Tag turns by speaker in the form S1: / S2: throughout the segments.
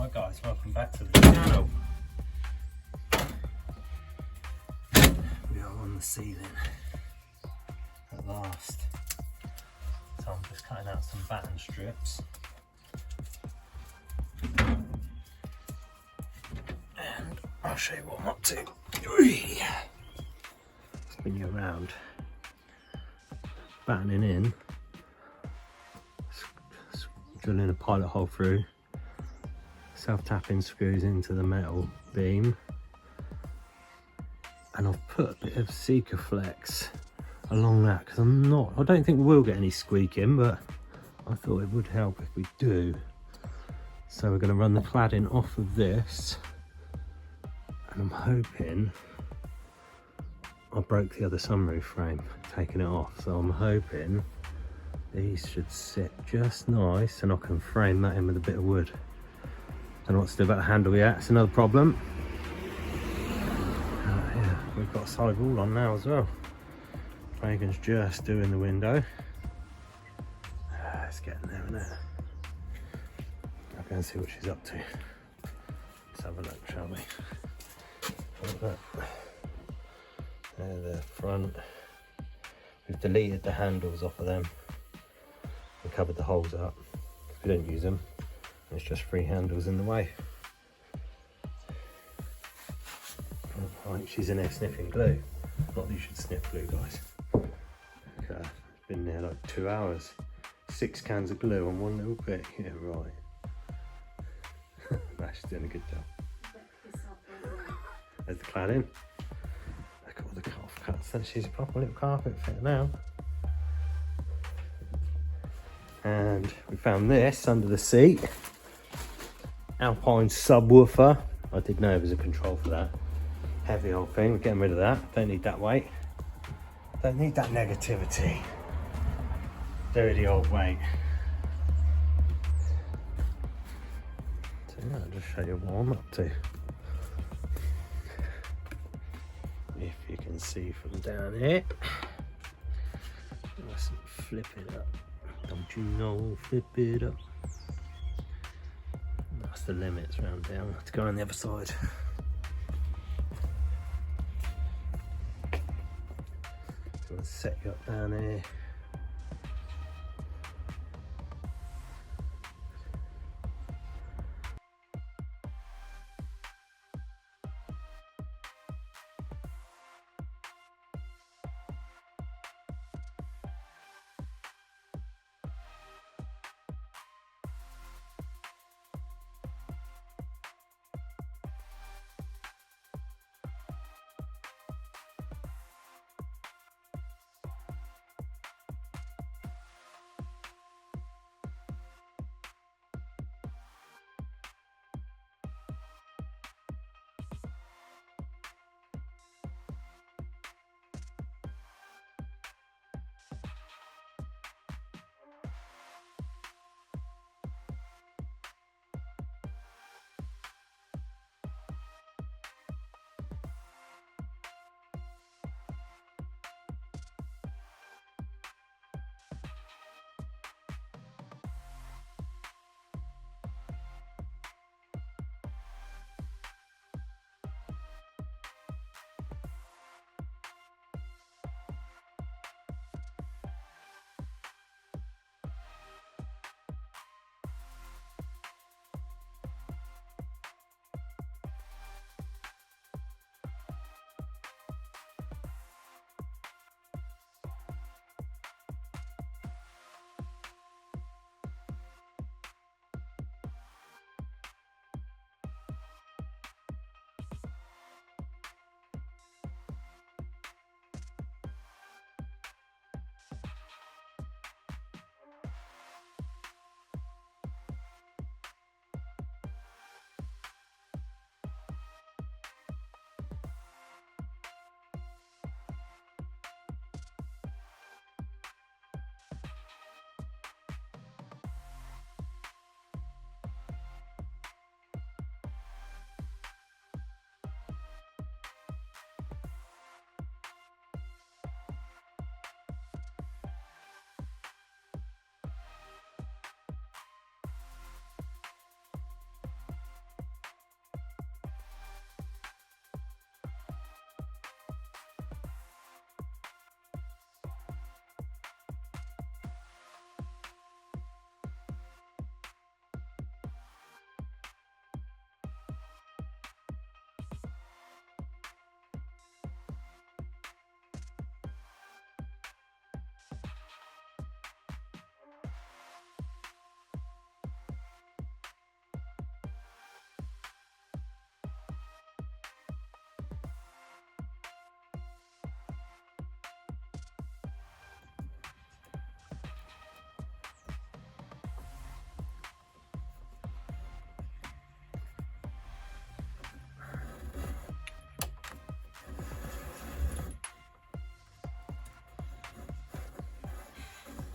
S1: Hi guys, welcome back to the channel. We are on the ceiling at last. So I'm just cutting out some batten strips. And I'll show you what I'm up to. Spin you around. Battening in. Drilling a pilot hole through. Self-tapping screws into the metal beam, and I've put a bit of Sikaflex along that because I don't think we'll get any squeaking, but I thought it would help if we do. So we're going to run the cladding off of this, and I'm hoping I broke the other sunroof frame taking it off, so I'm hoping these should sit just nice and I can frame that in with a bit of wood. Don't know what to do about the handle yet, it's another problem. Yeah, we've got a solid wall on now as well. Reagan's just doing the window. It's getting there, isn't it? I'll go and see what she's up to. Let's have a look, shall we? Look. There, the front. We've deleted the handles off of them and covered the holes up. We don't use them. It's just three handles in the way. I think she's in there sniffing glue. Not that you should sniff glue, guys. Okay, it's been there like 2 hours. 6 cans of glue on one little bit. Yeah, right. That's doing a good job. There's the cladding. Look at all the cut-off cuts. Then she's a proper little carpet fit now. And we found this under the seat. Alpine subwoofer. I did know there was a control for that. Heavy old thing, we're getting rid of that. Don't need that weight. Don't need that negativity. Dirty old weight. So yeah, I'll just show you what I'm up to. If you can see from down here. Let's flip it up. Don't you know, flip it up. That's the limits round down. Let's go on the other side. So I'm gonna set you up down here.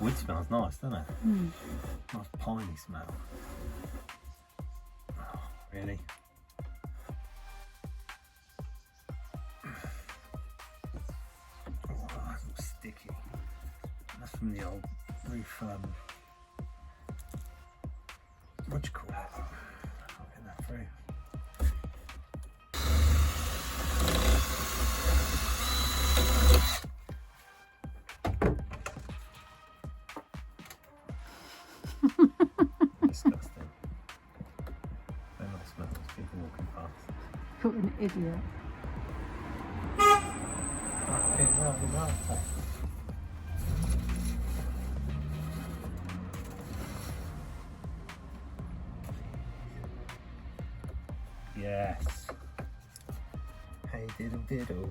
S1: Wood smells nice, doesn't it?
S2: Mm.
S1: Nice piney smell. Oh, really? Oh, that's all sticky. That's from the old roof, what do you call it? I'll get that through. Disgusting. Don't like smells, people walking past.
S2: What an idiot.
S1: Okay, well, the mouth. Yes. Hey diddle diddle.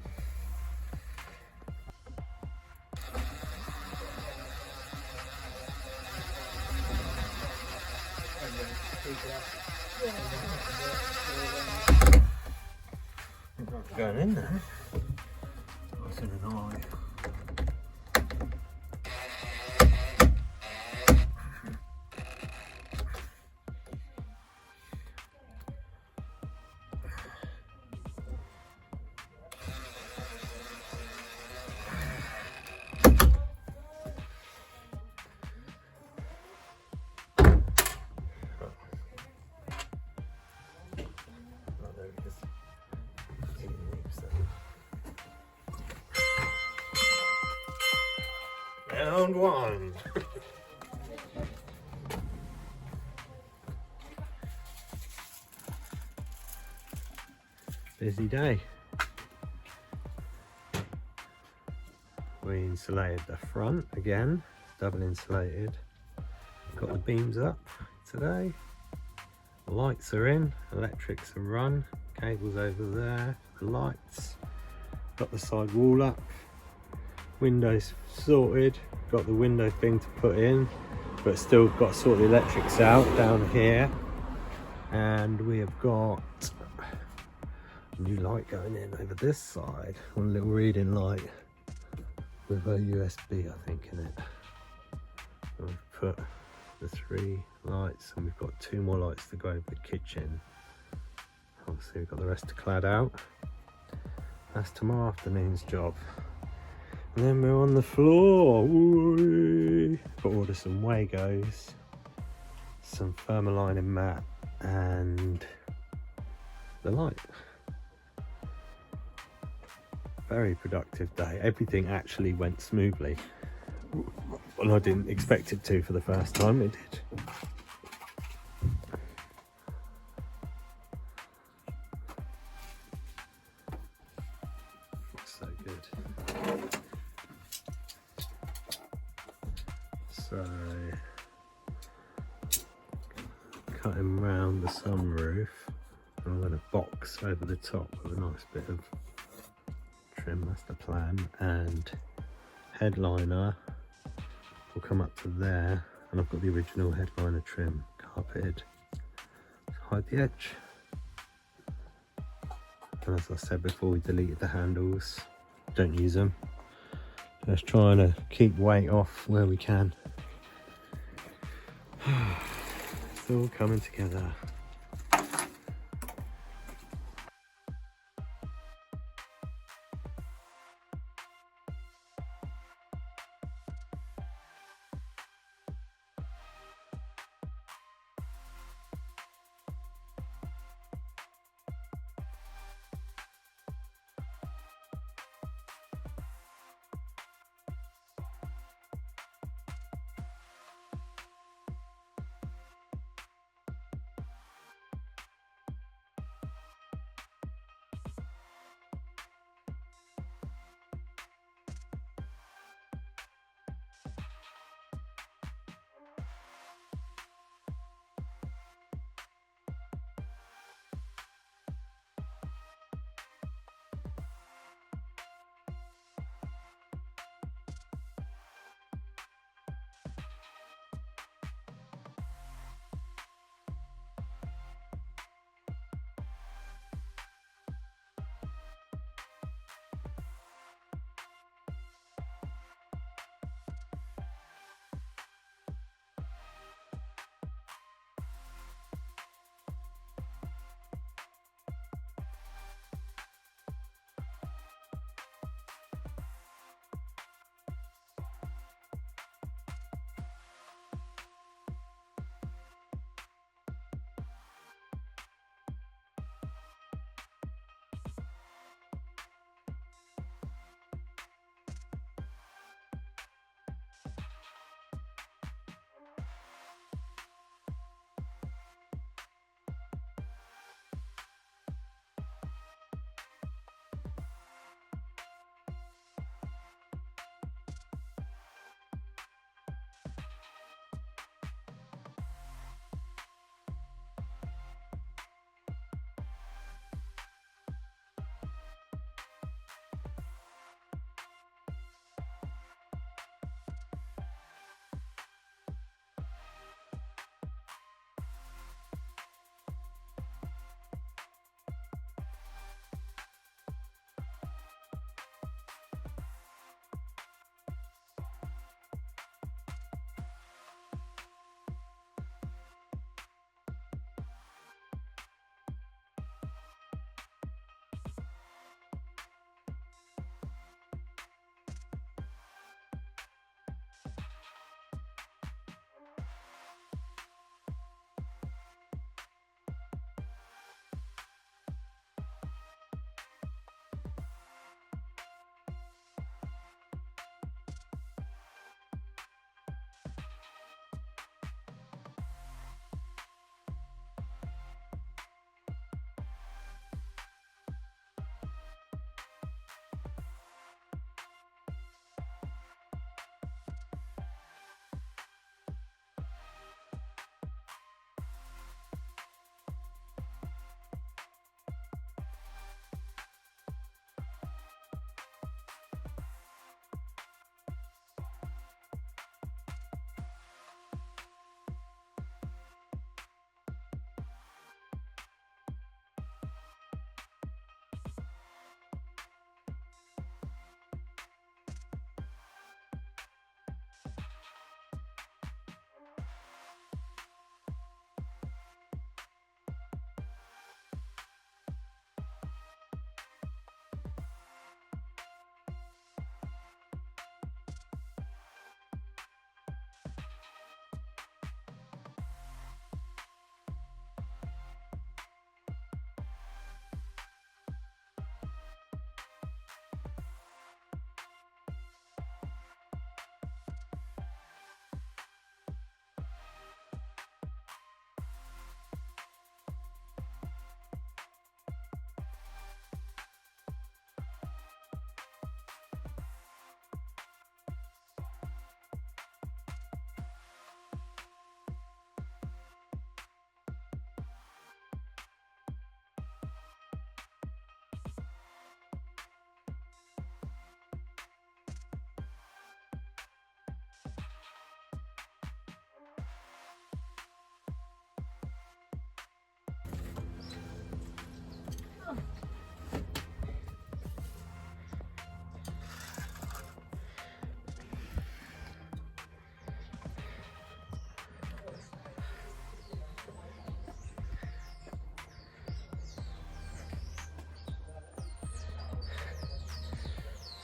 S1: Going in there. Nice in an eye. Round one. Busy day. We insulated the front again, double insulated. Got the beams up today. Lights are in, electrics are run, cables over there, the lights. Got the side wall up, windows sorted, got the window thing to put in, but still got to sort the electrics out down here. And we have got a new light going in over this side, one little reading light with a USB I think in it. And we've put the 3 lights and we've got 2 more lights to go over the kitchen. Obviously we've got the rest to clad out. That's tomorrow afternoon's job. And then we're on the floor. Woo-wee. Got to order some Wagos, some thermalining mat and the light. Very productive day. Everything actually went smoothly. Well, I didn't expect it to for the first time, it did. So good. So, cutting round the sunroof, and I'm going to box over the top with a nice bit of trim, that's the plan, and headliner will come up to there, and I've got the original headliner trim carpeted to hide the edge. And as I said before, we deleted the handles, don't use them, just trying to keep weight off where we can. It's all coming together.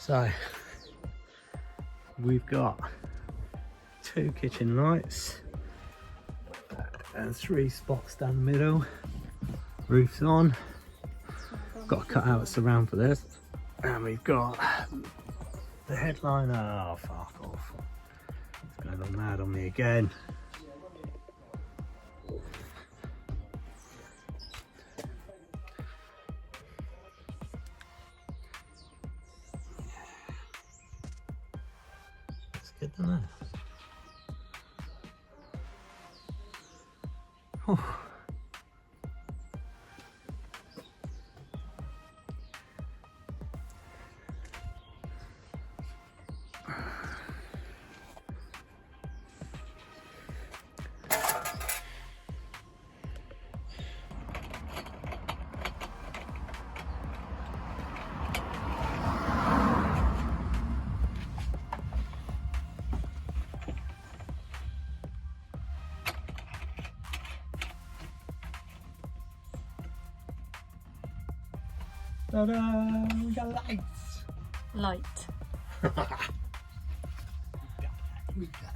S1: So we've got 2 kitchen lights and 3 spots down the middle. Roof's on. Got to cut out a surround for this. And we've got the headliner. Oh, fuck off. It's going all mad on me again. It's good, isn't it? Oh. Ta-da! We got lights!
S2: Light.
S1: We got